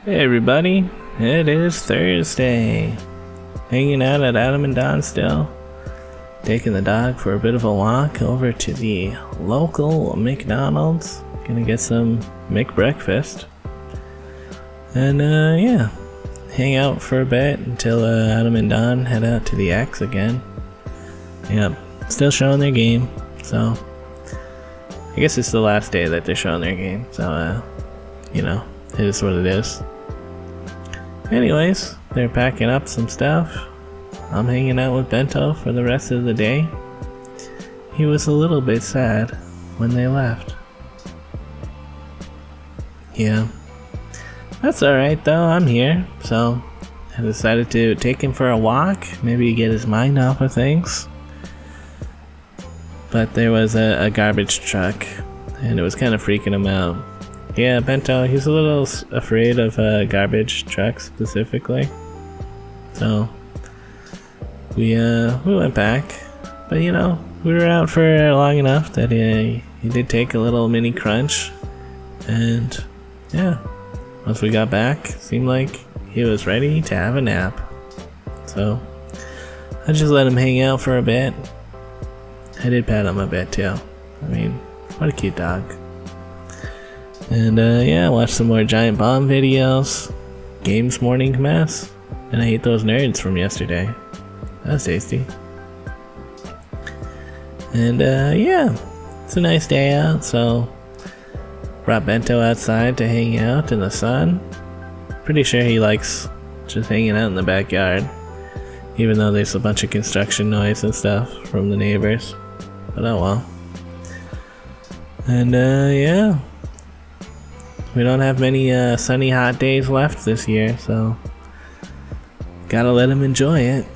Hey everybody, it is Thursday. Hanging out at Adam and Don still. Taking the dog for a bit of a walk over to the local McDonald's. Gonna get some McBreakfast. And yeah, hang out for a bit until Adam and Don head out to the X again. Yep, still showing their game, so I guess it's the last day that they're showing their game, so you know, it is what it is. Anyways, they're packing up some stuff. I'm hanging out with Bento for the rest of the day. He was a little bit sad when they left. Yeah, that's alright though, I'm here, so I decided to take him for a walk, maybe get his mind off of things. But there was a garbage truck, and it was kind of freaking him out. Yeah, Bento, he's a little afraid of garbage trucks specifically. So we went back, but you know, we were out for long enough that he did take a little mini crunch, and yeah, once we got back, seemed like he was ready to have a nap. So I just let him hang out for a bit. I did pat him a bit too. I mean, what a cute dog. And yeah, watch some more Giant Bomb videos. Games Morning Mess. And I hate those nerds from yesterday. That was tasty. And yeah, it's a nice day out, so brought Bento outside to hang out in the sun. Pretty sure he likes just hanging out in the backyard, even though there's a bunch of construction noise and stuff from the neighbors. But oh well. And yeah, we don't have many sunny hot days left this year, so gotta let him enjoy it.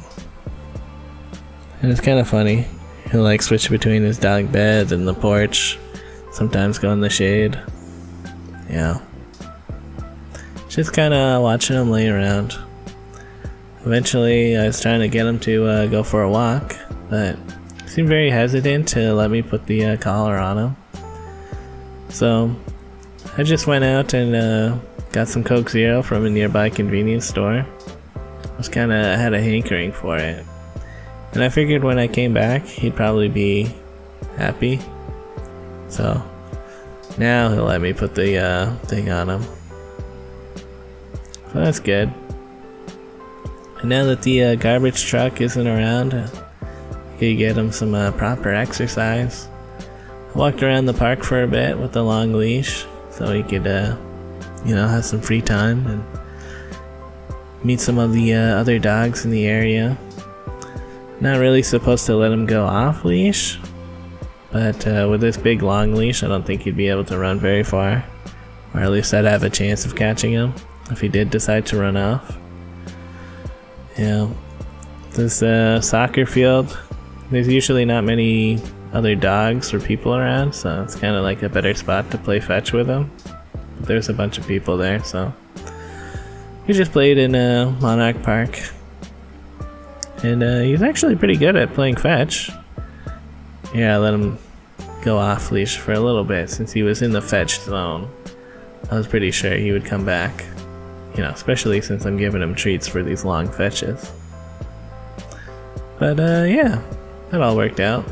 And it's kind of funny, he'll like switch between his dog bed and the porch, sometimes go in the shade. Yeah, just kind of watching him lay around. Eventually I was trying to get him to go for a walk, but he seemed very hesitant to let me put the collar on him. So I just went out and got some Coke Zero from a nearby convenience store. I had a hankering for it, and I figured when I came back he'd probably be happy. So now he'll let me put the thing on him. So that's good. And now that the garbage truck isn't around, I could get him some proper exercise. I walked around the park for a bit with a long leash, so he could, you know, have some free time and meet some of the other dogs in the area. Not really supposed to let him go off leash, but with this big long leash, I don't think he'd be able to run very far, or at least I'd have a chance of catching him if he did decide to run off. Yeah, this soccer field, there's usually not many other dogs or people around, so it's kind of like a better spot to play fetch with him. But there's a bunch of people there, so we just played in Monarch Park, and he's actually pretty good at playing fetch. Yeah, I let him go off leash for a little bit since he was in the fetch zone. I was pretty sure he would come back, you know, especially since I'm giving him treats for these long fetches. But yeah, that all worked out.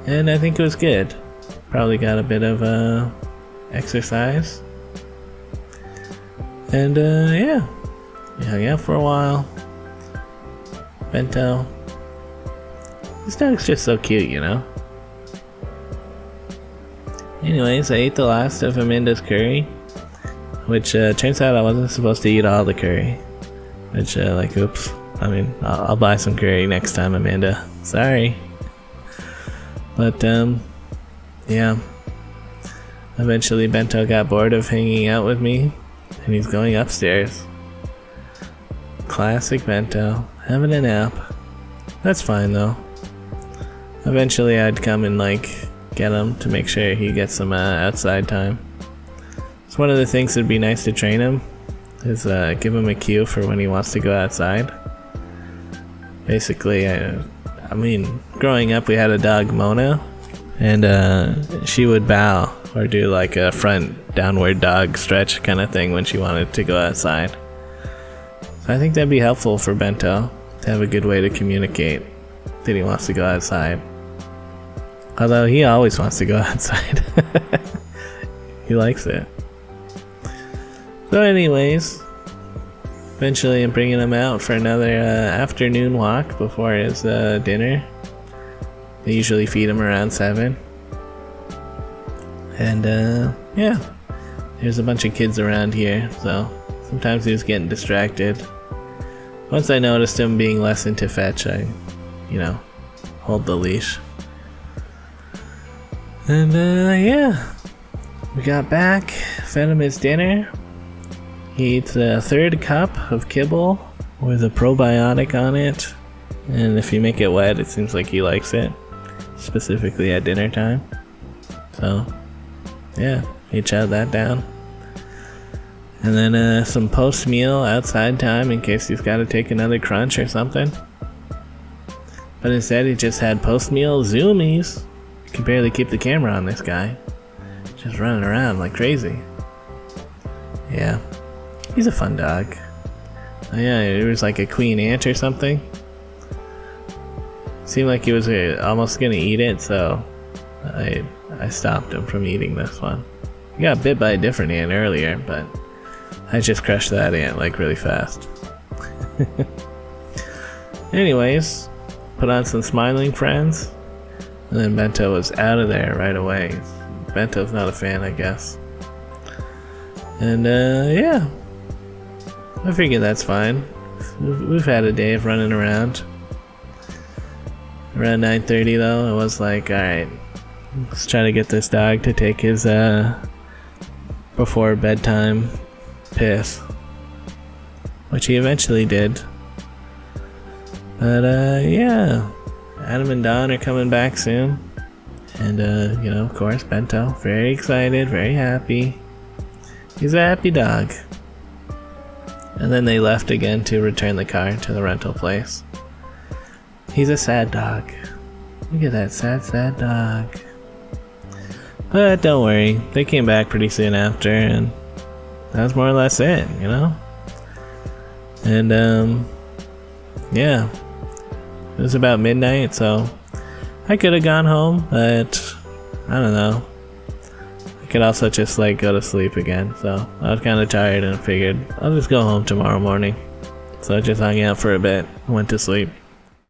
And I think it was good. Probably got a bit of exercise. And yeah, we hung out for a while. Bento, this dog's just so cute, you know. Anyways, I ate the last of Amanda's curry, which turns out I wasn't supposed to eat all the curry. Which like, oops. I mean, I'll buy some curry next time, Amanda. Sorry. But yeah, eventually Bento got bored of hanging out with me, and he's going upstairs. Classic Bento, having a nap. That's fine though. Eventually I'd come and like get him to make sure he gets some outside time. It's one of the things that'd be nice to train him, is give him a cue for when he wants to go outside. Basically, I mean, growing up we had a dog, Mona, and she would bow or do like a front downward dog stretch kind of thing when she wanted to go outside. So I think that'd be helpful for Bento to have a good way to communicate that he wants to go outside. Although he always wants to go outside. He likes it. So anyways, eventually I'm bringing him out for another afternoon walk before his dinner. They usually feed him around 7. And yeah, there's a bunch of kids around here, so sometimes he was getting distracted. Once I noticed him being less into fetch, I, hold the leash. And yeah, we got back, fed him his dinner. He eats a 3rd cup of kibble with a probiotic on it. And if you make it wet, it seems like he likes it, specifically at dinner time. So yeah, he chowed that down. And then some post-meal outside time in case he's got to take another crunch or something. But instead he just had post-meal zoomies. You can barely keep the camera on this guy. Just running around like crazy. Yeah, he's a fun dog. Oh yeah, it was like a queen ant or something. Seemed like he was almost gonna eat it, so I stopped him from eating this one. He got bit by a different ant earlier, but I just crushed that ant like really fast. Anyways, put on some Smiling Friends, and then Bento was out of there right away. Bento's not a fan, I guess. And yeah, I figured that's fine. We've had a day of running around. Around 9:30 though, I was like, alright, let's try to get this dog to take his before bedtime piss, which he eventually did. But yeah, Adam and Dawn are coming back soon, and of course Bento, very excited, very happy. He's a happy dog. And then they left again to return the car to the rental place. He's a sad dog. Look at that sad dog. But don't worry, they came back pretty soon after, and that was more or less it, And yeah, it was about midnight, so I could have gone home, but I don't know. I could also just go to sleep again, so I was kind of tired and figured I'll just go home tomorrow morning. So I just hung out for a bit and went to sleep.